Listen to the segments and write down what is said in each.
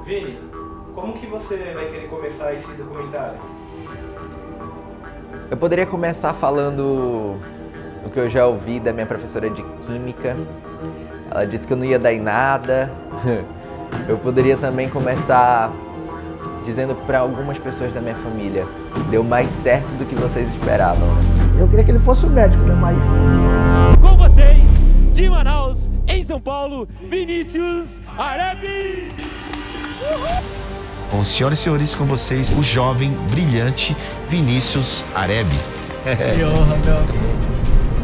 Vini, como que você vai querer começar esse documentário? Eu poderia começar falando o que eu já ouvi da minha professora de Química. Ela disse que eu não ia dar em nada. Eu poderia também começar dizendo para algumas pessoas da minha família: deu mais certo do que vocês esperavam, né? Eu queria que ele fosse o médico, né? Mas... Com vocês, de Manaus, em São Paulo, Vinícius Areb! Bom, senhoras e senhores, com vocês, o jovem, brilhante Vinícius Areb.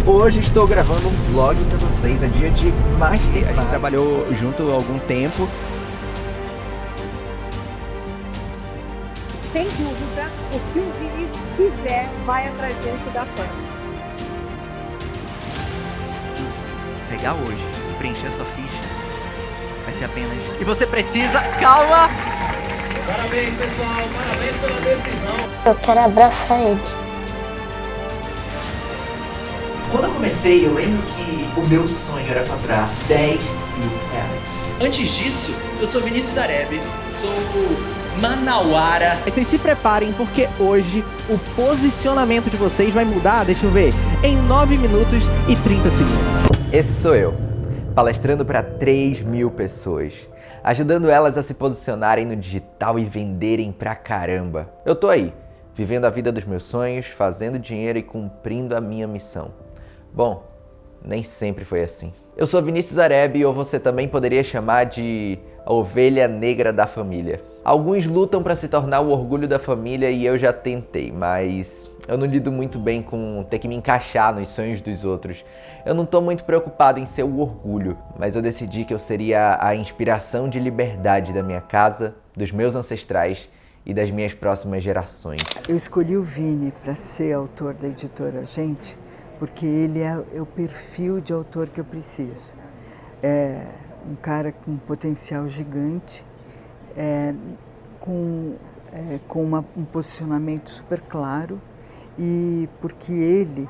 Hoje estou gravando um vlog para vocês, é dia de Master. A gente trabalhou junto há algum tempo. Sem dúvida, o que o Vini fizer vai atrás dele que dá certo. Pegar hoje e preencher a sua ficha vai ser apenas... E você precisa... Calma! Parabéns, pessoal! Parabéns pela decisão! Eu quero abraçar ele. Quando eu comecei, eu lembro que o meu sonho era faturar 10 mil reais. Antes disso, eu sou Vinícius Areb, sou manauara. Vocês se preparem porque hoje o posicionamento de vocês vai mudar, deixa eu ver, em 9 minutos e 30 segundos. Esse sou eu, palestrando para 3 mil pessoas, ajudando elas a se posicionarem no digital e venderem pra caramba. Eu tô aí, vivendo a vida dos meus sonhos, fazendo dinheiro e cumprindo a minha missão. Bom, nem sempre foi assim. Eu sou Vinícius Areb, ou você também poderia chamar de a ovelha negra da família. Alguns lutam para se tornar o orgulho da família e eu já tentei, mas eu não lido muito bem com ter que me encaixar nos sonhos dos outros. Eu não tô muito preocupado em ser o orgulho, mas eu decidi que eu seria a inspiração de liberdade da minha casa, dos meus ancestrais e das minhas próximas gerações. Eu escolhi o Vini para ser autor da editora Gente, porque ele é o perfil de autor que eu preciso. É um cara com um potencial gigante, com um posicionamento super claro, e porque ele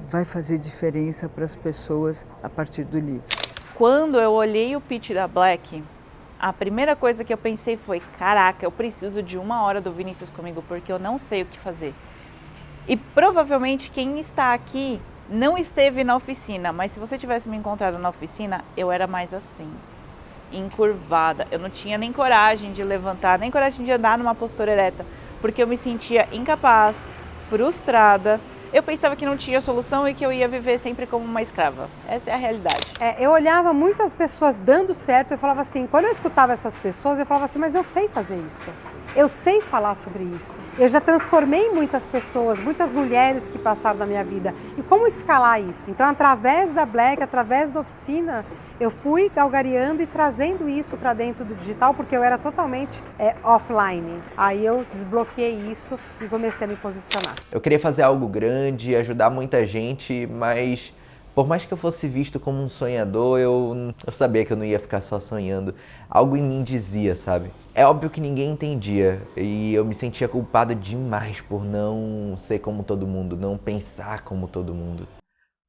vai fazer diferença para as pessoas a partir do livro. Quando eu olhei o pitch da Black, a primeira coisa que eu pensei foi: caraca, eu preciso de 1 hora do Vinícius comigo, porque eu não sei o que fazer. E provavelmente quem está aqui não esteve na oficina, mas se você tivesse me encontrado na oficina, eu era mais assim, encurvada. Eu não tinha nem coragem de levantar, nem coragem de andar numa postura ereta, porque eu me sentia incapaz, frustrada. Eu pensava que não tinha solução e que eu ia viver sempre como uma escrava. Essa é a realidade. Eu olhava muitas pessoas dando certo, eu falava assim, quando eu escutava essas pessoas, eu falava assim, mas eu sei fazer isso. Eu sei falar sobre isso. Eu já transformei muitas pessoas, muitas mulheres que passaram na minha vida. E como escalar isso? Então, através da Black, através da oficina, eu fui galgariando e trazendo isso para dentro do digital, porque eu era totalmente offline. Aí eu desbloqueei isso e comecei a me posicionar. Eu queria fazer algo grande, ajudar muita gente, mas por mais que eu fosse visto como um sonhador, eu sabia que eu não ia ficar só sonhando. Algo em mim dizia, sabe? É óbvio que ninguém entendia e eu me sentia culpado demais por não ser como todo mundo, não pensar como todo mundo.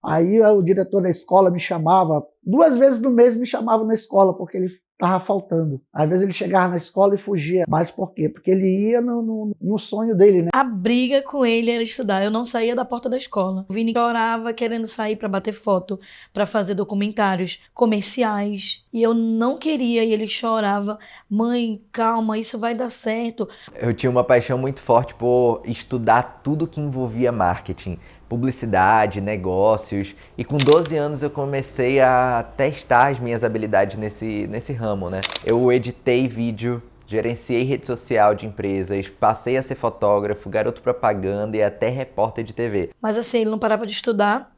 Aí o diretor da escola me chamava, 2 vezes no mês me chamava na escola, porque ele estava faltando. Às vezes ele chegava na escola e fugia. Mas por quê? Porque ele ia no sonho dele, né? A briga com ele era estudar. Eu não saía da porta da escola. O Vini chorava querendo sair para bater foto, para fazer documentários comerciais. E eu não queria, e ele chorava. Mãe, calma, isso vai dar certo. Eu tinha uma paixão muito forte por estudar tudo que envolvia marketing, publicidade, negócios, e com 12 anos eu comecei a testar as minhas habilidades nesse ramo, né? Eu editei vídeo, gerenciei rede social de empresas, passei a ser fotógrafo, garoto propaganda e até repórter de TV. Mas assim, ele não parava de estudar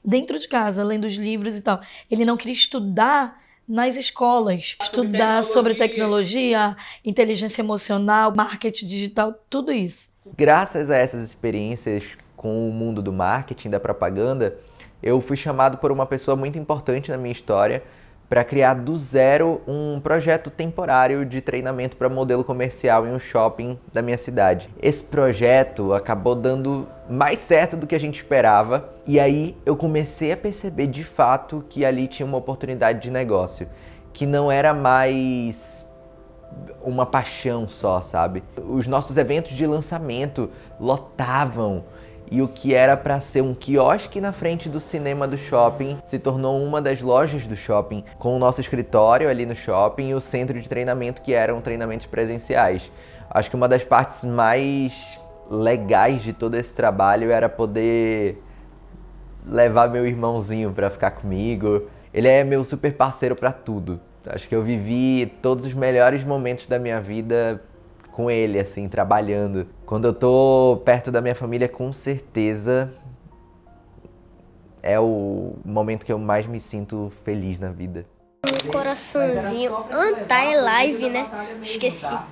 dentro de casa, lendo os livros e tal. Ele não queria estudar nas escolas, estudar sobre tecnologia, inteligência emocional, marketing digital, tudo isso. Graças a essas experiências com o mundo do marketing, da propaganda, eu fui chamado por uma pessoa muito importante na minha história para criar do zero um projeto temporário de treinamento para modelo comercial em um shopping da minha cidade. Esse projeto acabou dando mais certo do que a gente esperava, e aí eu comecei a perceber de fato que ali tinha uma oportunidade de negócio. que não era mais uma paixão só, sabe? Os nossos eventos de lançamento lotavam. E o que era para ser um quiosque na frente do cinema do shopping se tornou uma das lojas do shopping, com o nosso escritório ali no shopping e o centro de treinamento, que eram treinamentos presenciais. Acho que uma das partes mais legais de todo esse trabalho era poder levar meu irmãozinho para ficar comigo. Ele é meu super parceiro para tudo. Acho que eu vivi todos os melhores momentos da minha vida com ele, assim, trabalhando. Quando eu tô perto da minha família, com certeza é o momento que eu mais me sinto feliz na vida. Um coraçãozinho. Tá em live, né? Esqueci. Fala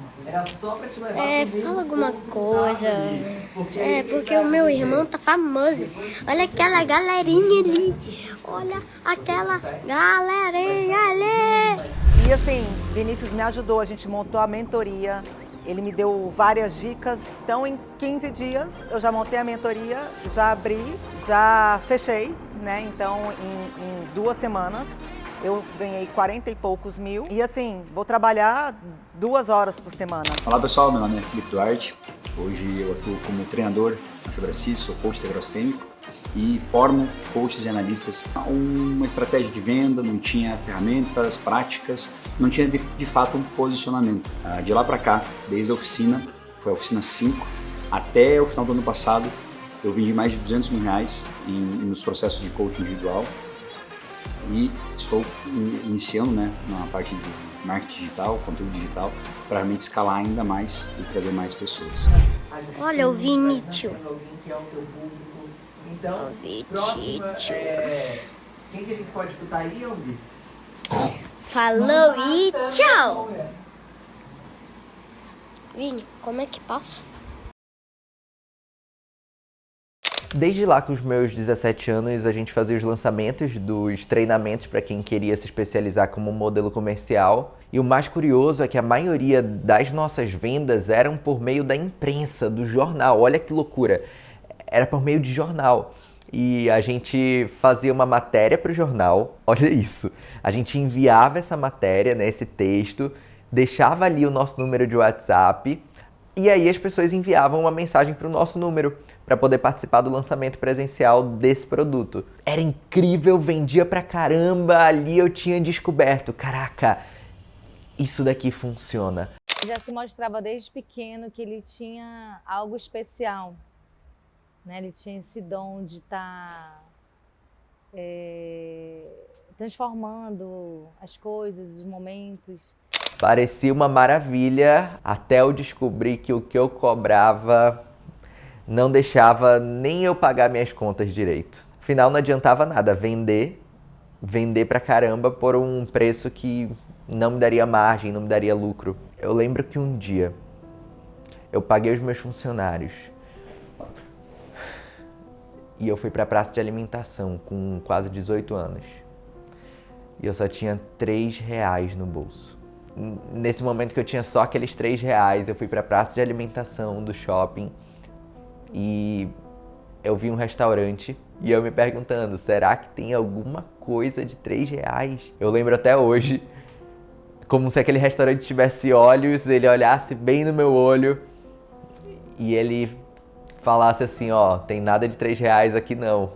alguma coisa. Porque o meu irmão tá famoso. Olha aquela galerinha ali. Olha aquela galerinha ali. E assim, Vinícius me ajudou, a gente montou a mentoria. Ele me deu várias dicas. Então, em 15 dias, eu já montei a mentoria, já abri, já fechei, né? Então, em 2 semanas, eu ganhei 40 e poucos mil. E assim, vou trabalhar 2 horas por semana. Olá, pessoal. Meu nome é Felipe Duarte. Hoje eu atuo como treinador na Febracis, sou coach integrostêmico e formo coaches e analistas. Uma estratégia de venda, não tinha ferramentas, práticas, não tinha de fato um posicionamento. De lá para cá, desde a oficina, foi a oficina 5, até o final do ano passado, eu vendi mais de 200 mil reais nos processos de coaching individual e estou iniciando, né, na parte de marketing digital, conteúdo digital, para realmente escalar ainda mais e trazer mais pessoas. Olha o Vinícius. Então, próximo, quem que a gente pode escutar aí, Albi? Falou e tchau! Vini, como é que passa? Desde lá, com os meus 17 anos, a gente fazia os lançamentos dos treinamentos para quem queria se especializar como modelo comercial. E o mais curioso é que a maioria das nossas vendas eram por meio da imprensa, do jornal. Olha que loucura! Era por meio de jornal. E a gente fazia uma matéria para o jornal, olha isso. A gente enviava essa matéria, né, esse texto, deixava ali o nosso número de WhatsApp e aí as pessoas enviavam uma mensagem para o nosso número para poder participar do lançamento presencial desse produto. Era incrível, vendia pra caramba, ali eu tinha descoberto, caraca, isso daqui funciona. Já se mostrava desde pequeno que ele tinha algo especial. Ele tinha esse dom de estar transformando as coisas, os momentos. Parecia uma maravilha até eu descobrir que o que eu cobrava não deixava nem eu pagar minhas contas direito. Afinal, não adiantava nada vender pra caramba por um preço que não me daria margem, não me daria lucro. Eu lembro que um dia eu paguei os meus funcionários e eu fui para a praça de alimentação com quase 18 anos. E eu só tinha R$3 no bolso. Nesse momento que eu tinha só aqueles R$3, eu fui para a praça de alimentação do shopping e eu vi um restaurante e eu me perguntando, será que tem alguma coisa de R$3? Eu lembro até hoje, como se aquele restaurante tivesse olhos, ele olhasse bem no meu olho e ele falasse assim, ó, tem nada de R$3 aqui não.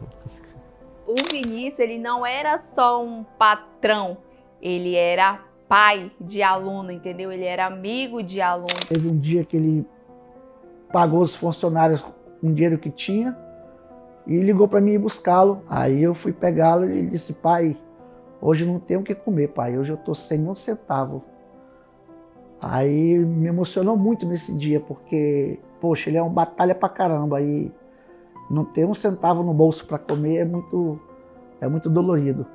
O Vinícius, ele não era só um patrão, ele era pai de aluno, entendeu? Ele era amigo de aluno. Teve um dia que ele pagou os funcionários com dinheiro que tinha e ligou para mim ir buscá-lo. Aí eu fui pegá-lo e ele disse, pai, hoje não tenho o que comer, pai, hoje eu tô sem um centavo. Aí me emocionou muito nesse dia, porque, poxa, ele é uma batalha pra caramba e não ter um centavo no bolso para comer é muito dolorido.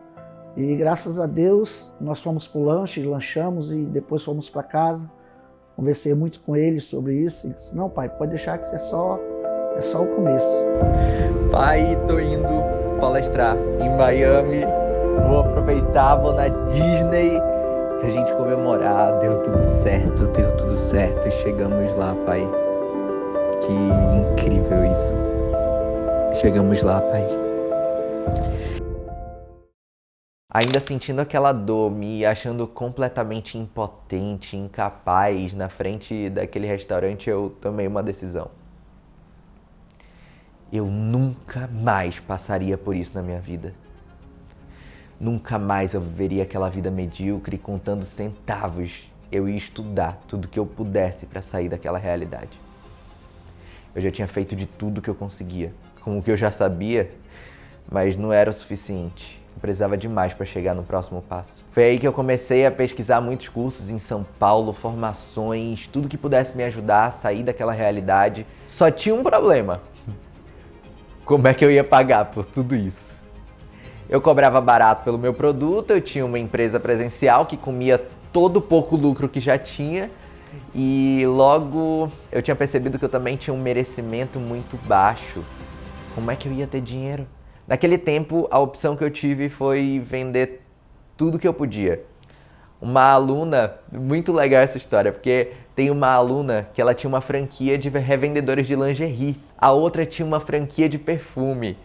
E graças a Deus, nós fomos pro lanche, lanchamos e depois fomos para casa. Conversei muito com ele sobre isso e disse, não pai, pode deixar que isso é só o começo. Pai, tô indo palestrar em Miami, vou aproveitar, vou na Disney pra gente comemorar, deu tudo certo, chegamos lá, pai. Que incrível isso. Chegamos lá, pai. Ainda sentindo aquela dor, me achando completamente impotente, incapaz, na frente daquele restaurante, eu tomei uma decisão. Eu nunca mais passaria por isso na minha vida. Nunca mais eu viveria aquela vida medíocre contando centavos. Eu ia estudar tudo que eu pudesse para sair daquela realidade. Eu já tinha feito de tudo que eu conseguia, com o que eu já sabia, mas não era o suficiente. Eu precisava de mais para chegar no próximo passo. Foi aí que eu comecei a pesquisar muitos cursos em São Paulo, formações, tudo que pudesse me ajudar a sair daquela realidade. Só tinha um problema. Como é que eu ia pagar por tudo isso? Eu cobrava barato pelo meu produto, eu tinha uma empresa presencial que comia todo o pouco lucro que já tinha e logo eu tinha percebido que eu também tinha um merecimento muito baixo. Como é que eu ia ter dinheiro? Naquele tempo, a opção que eu tive foi vender tudo que eu podia. Uma aluna, muito legal essa história, porque tem uma aluna que ela tinha uma franquia de revendedores de lingerie, a outra tinha uma franquia de perfume.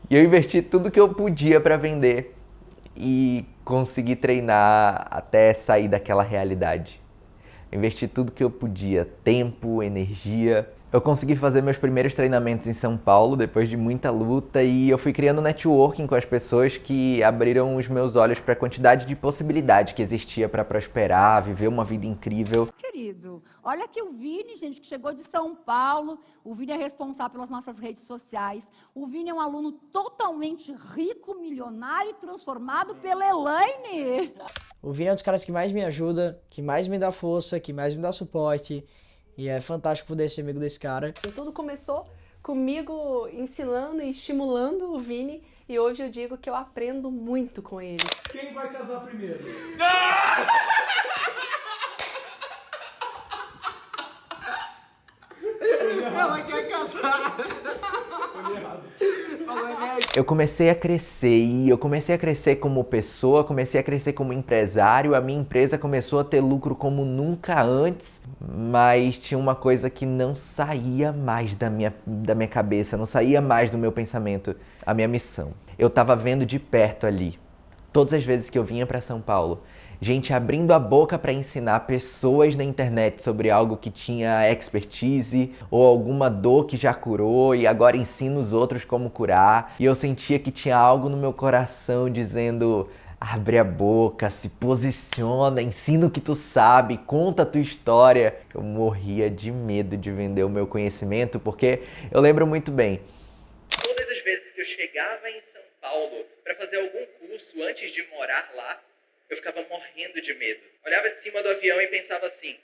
E eu investi tudo que eu podia para vender e consegui treinar até sair daquela realidade. Eu investi tudo que eu podia, tempo, energia. Eu consegui fazer meus primeiros treinamentos em São Paulo depois de muita luta e eu fui criando networking com as pessoas que abriram os meus olhos para a quantidade de possibilidade que existia para prosperar, viver uma vida incrível. Querido, olha aqui o Vini, gente, que chegou de São Paulo. O Vini é responsável pelas nossas redes sociais. O Vini é um aluno totalmente rico, milionário e transformado pela Elaine. O Vini é um dos caras que mais me ajuda, que mais me dá força, que mais me dá suporte. E é fantástico poder ser amigo desse cara. Tudo começou comigo ensinando e estimulando o Vini. E hoje eu digo que eu aprendo muito com ele. Quem vai casar primeiro? Ela quer casar. Eu comecei a crescer e eu comecei a crescer como pessoa, comecei a crescer como empresário, a minha empresa começou a ter lucro como nunca antes, mas tinha uma coisa que não saía mais da minha cabeça, não saía mais do meu pensamento, a minha missão. Eu estava vendo de perto ali, todas as vezes que eu vinha para São Paulo, gente abrindo a boca para ensinar pessoas na internet sobre algo que tinha expertise ou alguma dor que já curou e agora ensina os outros como curar. E eu sentia que tinha algo no meu coração dizendo: abre a boca, se posiciona, ensina o que tu sabe, conta a tua história. Eu morria de medo de vender o meu conhecimento porque eu lembro muito bem. Todas as vezes que eu chegava em São Paulo para fazer algum curso antes de morar lá, eu ficava morrendo de medo. Olhava de cima do avião e pensava assim: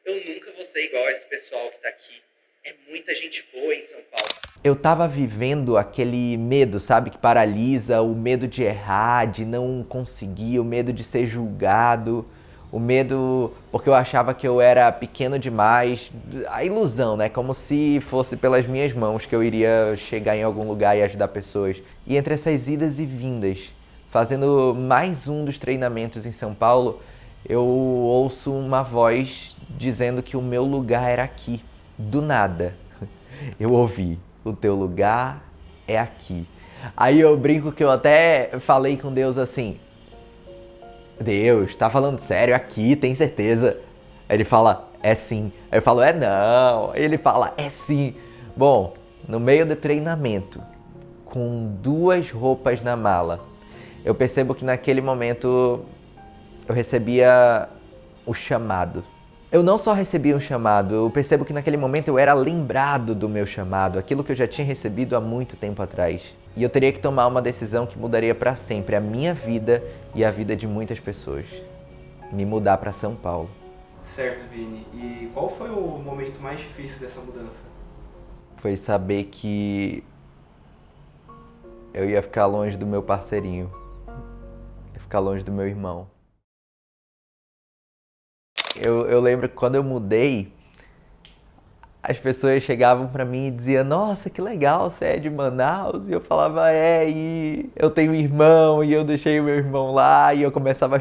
eu nunca vou ser igual a esse pessoal que tá aqui. É muita gente boa em São Paulo. Eu tava vivendo aquele medo, sabe, que paralisa, o medo de errar, de não conseguir, o medo de ser julgado, o medo porque eu achava que eu era pequeno demais, a ilusão, né, como se fosse pelas minhas mãos que eu iria chegar em algum lugar e ajudar pessoas. E entre essas idas e vindas, fazendo mais um dos treinamentos em São Paulo, eu ouço uma voz dizendo que o meu lugar era aqui. Do nada, eu ouvi: o teu lugar é aqui. Aí eu brinco que eu até falei com Deus assim: Deus, tá falando sério aqui, tem certeza? Ele fala: é sim. Aí eu falo: é não. Ele fala: é sim. Bom, no meio do treinamento, com 2 roupas na mala, eu percebo que naquele momento eu recebia o chamado. Eu não só recebia um chamado, eu percebo que naquele momento eu era lembrado do meu chamado, aquilo que eu já tinha recebido há muito tempo atrás. E eu teria que tomar uma decisão que mudaria para sempre a minha vida e a vida de muitas pessoas. Me mudar para São Paulo. Certo, Vini. E qual foi o momento mais difícil dessa mudança? Foi saber que eu ia ficar longe do meu parceirinho. Ia ficar longe do meu irmão. Eu lembro que quando eu mudei, as pessoas chegavam pra mim e diziam: nossa, que legal, você é de Manaus? E eu falava: e eu tenho um irmão, e eu deixei o meu irmão lá, e eu começava a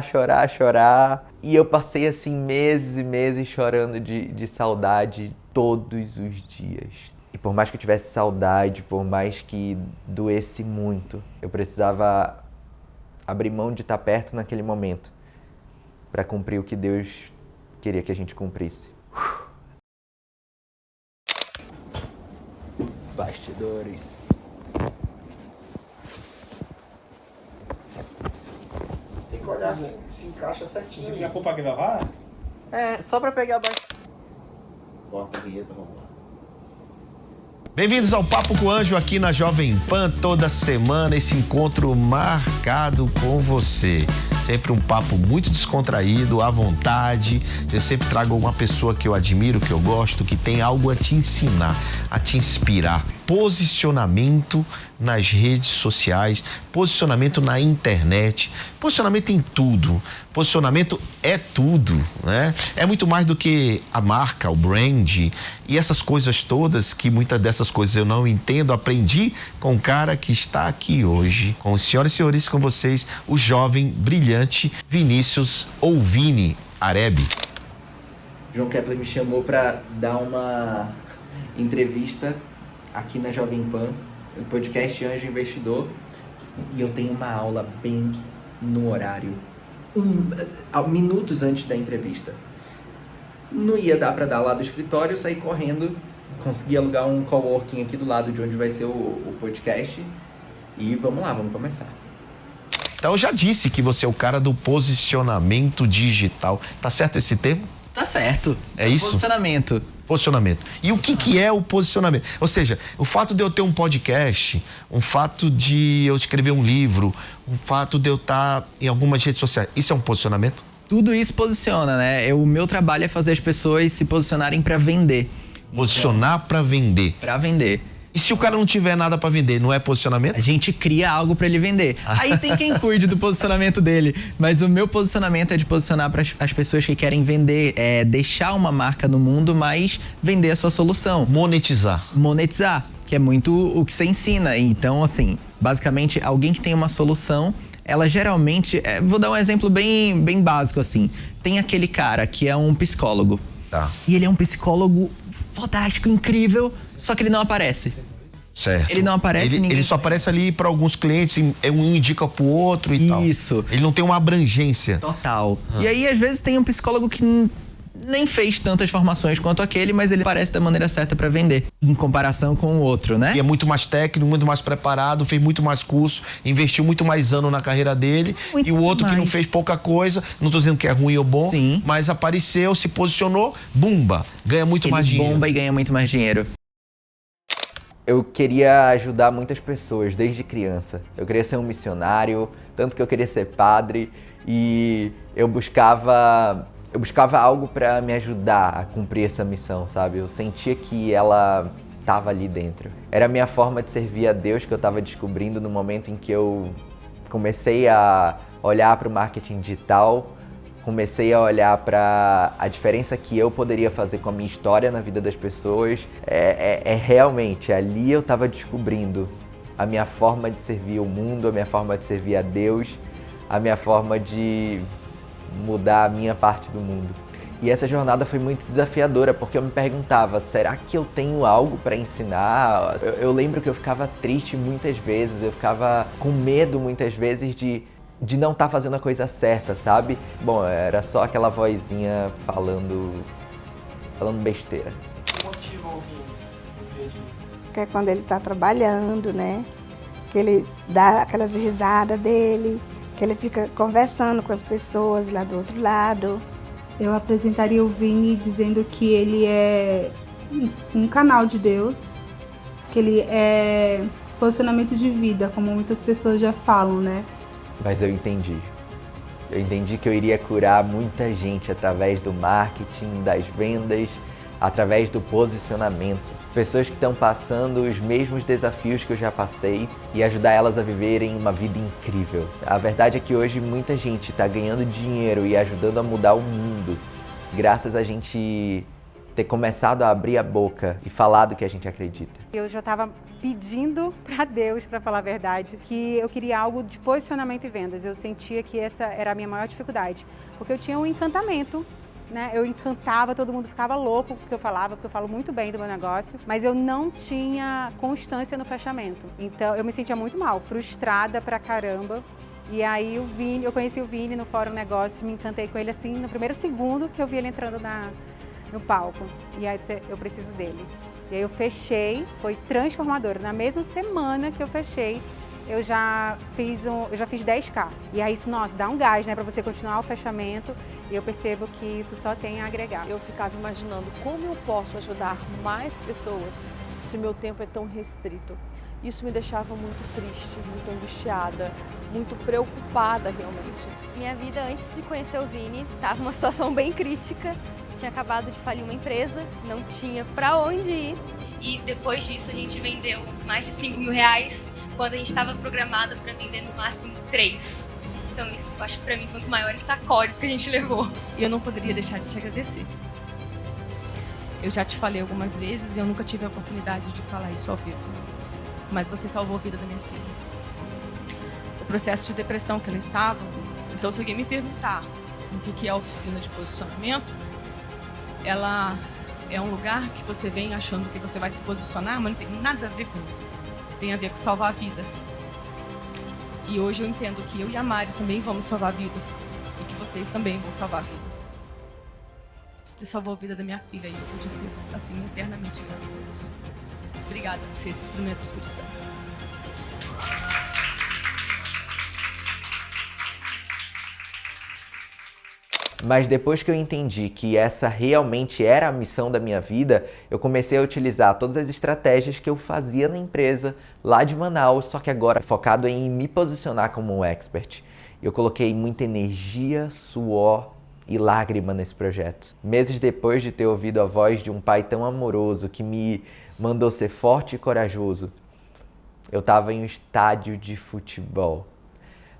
chorar. E eu passei assim meses e meses chorando de saudade todos os dias. E por mais que eu tivesse saudade, por mais que doesse muito, eu precisava abrir mão de estar perto naquele momento para cumprir o que Deus queria que a gente cumprisse. Bastidores. Tem que olhar se encaixa certinho. Você já pôr pra gravar? É, só pra pegar Corta a vinheta, vamos lá. Bem-vindos ao Papo com o Anjo aqui na Jovem Pan, toda semana esse encontro marcado com você. Sempre um papo muito descontraído, à vontade. Eu sempre trago uma pessoa que eu admiro, que eu gosto, que tem algo a te ensinar, a te inspirar. Posicionamento nas redes sociais, posicionamento na internet, posicionamento em tudo. Posicionamento é tudo, né? É muito mais do que a marca, o brand e essas coisas todas, que muitas dessas coisas eu não entendo. Aprendi com o cara que está aqui hoje. Com os senhoras e senhores, com vocês, o jovem, brilhante Vinícius ou Vini Arebe. João Kepler me chamou para dar uma entrevista aqui na Jovem Pan, no podcast Anjo Investidor, e eu tenho uma aula bem no horário, minutos antes da entrevista. Não ia dar para dar lá do escritório, eu saí correndo, consegui alugar um coworking aqui do lado de onde vai ser o podcast, e vamos lá, vamos começar. Então eu já disse que você é o cara do posicionamento digital. Tá certo esse termo? Tá certo. É isso? Posicionamento. Posicionamento. E o que é o posicionamento? Ou seja, o fato de eu ter um podcast, o fato de eu escrever um livro, o fato de eu estar em algumas redes sociais, isso é um posicionamento? Tudo isso posiciona, né? O meu trabalho é fazer as pessoas se posicionarem para vender. Posicionar para vender. Para vender. E se o cara não tiver nada para vender, não é posicionamento? A gente cria algo para ele vender. Aí tem quem cuide do posicionamento dele. Mas o meu posicionamento é de posicionar para as pessoas que querem vender, deixar uma marca no mundo, mas vender a sua solução. Monetizar. Monetizar, que é muito o que você ensina. Então, assim, basicamente, alguém que tem uma solução, ela geralmente... vou dar um exemplo bem básico, assim. Tem aquele cara que é um psicólogo. Tá. E ele é um psicólogo fantástico, incrível, só que ele não aparece. Certo. Ele não aparece, ele só aparece ali para alguns clientes, um indica pro outro e tal. Isso. Ele não tem uma abrangência. Total. E aí, às vezes, tem um psicólogo que nem fez tantas formações quanto aquele, mas ele aparece da maneira certa para vender, em comparação com o outro, né? E é muito mais técnico, muito mais preparado, fez muito mais curso, investiu muito mais ano na carreira dele. Muito e o outro mais. Que não fez pouca coisa, não tô dizendo que é ruim ou bom, sim, mas apareceu, se posicionou, bumba, ganha muito mais dinheiro. Bomba e ganha muito mais dinheiro. Eu queria ajudar muitas pessoas desde criança. Eu queria ser um missionário, tanto que eu queria ser padre, e eu buscava algo para me ajudar a cumprir essa missão, sabe? Eu sentia que ela estava ali dentro. Era a minha forma de servir a Deus que eu estava descobrindo no momento em que eu comecei a olhar para o marketing digital, comecei a olhar para a diferença que eu poderia fazer com a minha história na vida das pessoas. Realmente, ali eu estava descobrindo a minha forma de servir o mundo, a minha forma de servir a Deus, a minha forma de mudar a minha parte do mundo. E essa jornada foi muito desafiadora, porque eu me perguntava, será que eu tenho algo para ensinar? Eu lembro que eu ficava triste muitas vezes, eu ficava com medo muitas vezes de não estar fazendo a coisa certa, sabe? Bom, era só aquela vozinha falando besteira. O motivo ao Vini? Que é quando ele está trabalhando, né? Que ele dá aquelas risadas dele, que ele fica conversando com as pessoas lá do outro lado. Eu apresentaria o Vini dizendo que ele é um canal de Deus, que ele é posicionamento de vida, como muitas pessoas já falam, né? Mas eu entendi. Eu entendi que eu iria curar muita gente através do marketing, das vendas, através do posicionamento. Pessoas que estão passando os mesmos desafios que eu já passei e ajudar elas a viverem uma vida incrível. A verdade é que hoje muita gente está ganhando dinheiro e ajudando a mudar o mundo, graças a gente ter começado a abrir a boca e falar do que a gente acredita. Eu já estava pedindo para Deus, para falar a verdade, que eu queria algo de posicionamento e vendas. Eu sentia que essa era a minha maior dificuldade, porque eu tinha um encantamento, né? Eu encantava, todo mundo ficava louco com o que eu falava, porque eu falo muito bem do meu negócio, mas eu não tinha constância no fechamento. Então eu me sentia muito mal, frustrada pra caramba. E aí eu conheci o Vini no Fórum Negócios, me encantei com ele assim no primeiro segundo que eu vi ele entrando no palco. E aí eu disse, eu preciso dele. E aí eu fechei, foi transformador. Na mesma semana que eu fechei, eu já fiz 10K. E aí isso, nossa, dá um gás, né, para você continuar o fechamento. E eu percebo que isso só tem a agregar. Eu ficava imaginando como eu posso ajudar mais pessoas se o meu tempo é tão restrito. Isso me deixava muito triste, muito angustiada, muito preocupada realmente. Minha vida antes de conhecer o Vini estava uma situação bem crítica. Tinha acabado de falir uma empresa, não tinha para onde ir. E depois disso a gente vendeu mais de 5 mil reais, quando a gente estava programada para vender no máximo 3. Então isso acho que para mim foi um dos maiores sacodes que a gente levou. E eu não poderia deixar de te agradecer. Eu já te falei algumas vezes e eu nunca tive a oportunidade de falar isso ao vivo. Mas você salvou a vida da minha filha. O processo de depressão que ela estava, então se alguém me perguntar o que é a oficina de posicionamento, ela é um lugar que você vem achando que você vai se posicionar, mas não tem nada a ver com isso. Tem a ver com salvar vidas. E hoje eu entendo que eu e a Mari também vamos salvar vidas e que vocês também vão salvar vidas. Você salvou a vida da minha filha e eu podia ser, assim, eternamente grata por isso. Obrigada por ser esse instrumento do Espírito Santo. Mas depois que eu entendi que essa realmente era a missão da minha vida, eu comecei a utilizar todas as estratégias que eu fazia na empresa lá de Manaus, só que agora focado em me posicionar como um expert. Eu coloquei muita energia, suor e lágrima nesse projeto. Meses depois de ter ouvido a voz de um pai tão amoroso que me mandou ser forte e corajoso, eu estava em um estádio de futebol,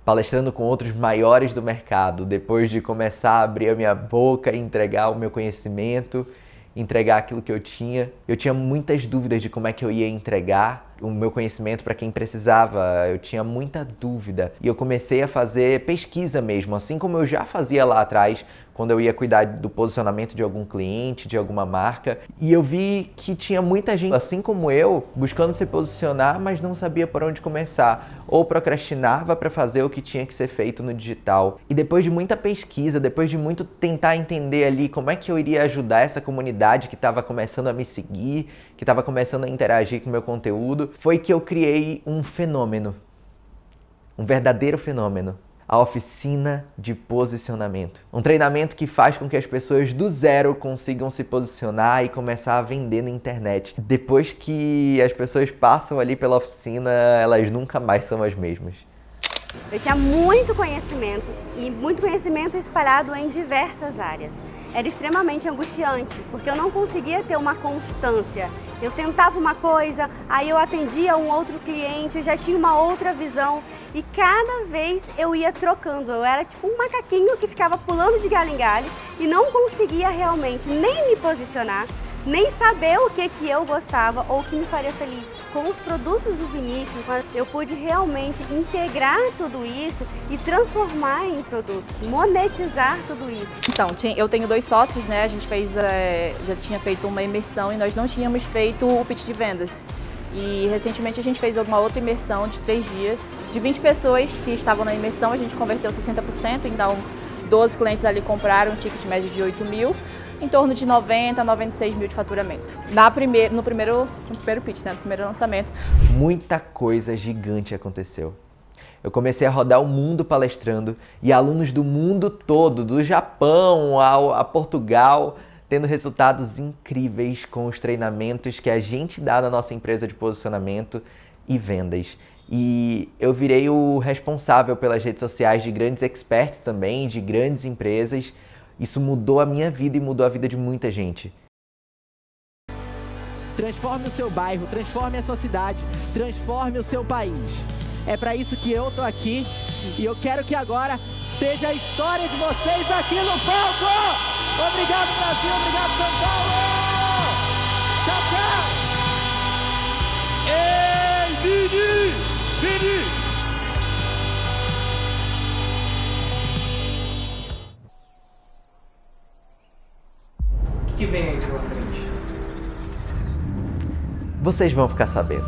palestrando com outros maiores do mercado, depois de começar a abrir a minha boca e entregar o meu conhecimento, entregar aquilo que eu tinha. Eu tinha muitas dúvidas de como é que eu ia entregar o meu conhecimento para quem precisava. Eu tinha muita dúvida e eu comecei a fazer pesquisa mesmo, assim como eu já fazia lá atrás, quando eu ia cuidar do posicionamento de algum cliente, de alguma marca. E eu vi que tinha muita gente, assim como eu, buscando se posicionar, mas não sabia por onde começar. Ou procrastinava para fazer o que tinha que ser feito no digital. E depois de muita pesquisa, depois de muito tentar entender ali como é que eu iria ajudar essa comunidade que estava começando a me seguir, que estava começando a interagir com o meu conteúdo, foi que eu criei um fenômeno. Um verdadeiro fenômeno. A oficina de posicionamento. Um treinamento que faz com que as pessoas do zero consigam se posicionar e começar a vender na internet. Depois que as pessoas passam ali pela oficina, elas nunca mais são as mesmas. Eu tinha muito conhecimento e muito conhecimento espalhado em diversas áreas. Era extremamente angustiante, porque eu não conseguia ter uma constância. Eu tentava uma coisa, aí eu atendia um outro cliente, eu já tinha uma outra visão e cada vez eu ia trocando. Eu era tipo um macaquinho que ficava pulando de galho em galho e não conseguia realmente nem me posicionar, nem saber o que eu gostava ou o que me faria feliz. Com os produtos do Vinícius, eu pude realmente integrar tudo isso e transformar em produtos, monetizar tudo isso. Então, eu tenho 2 sócios, né? A gente já tinha feito uma imersão e nós não tínhamos feito o pitch de vendas. E recentemente a gente fez uma outra imersão de 3 dias. De 20 pessoas que estavam na imersão, a gente converteu 60%, então 12 clientes ali compraram um ticket médio de 8 mil. Em torno de 90 a 96 mil de faturamento. No primeiro pitch, né? No primeiro lançamento. Muita coisa gigante aconteceu. Eu comecei a rodar o mundo palestrando e alunos do mundo todo, do Japão a Portugal, tendo resultados incríveis com os treinamentos que a gente dá na nossa empresa de posicionamento e vendas. E eu virei o responsável pelas redes sociais de grandes experts também, de grandes empresas. Isso mudou a minha vida e mudou a vida de muita gente. Transforme o seu bairro, transforme a sua cidade, transforme o seu país. É para isso que eu tô aqui e eu quero que agora seja a história de vocês aqui no palco! Obrigado, Brasil! Obrigado, São Paulo! Tchau, tchau! Ei, Vini! Vini! O que vem aí pela frente? Vocês vão ficar sabendo.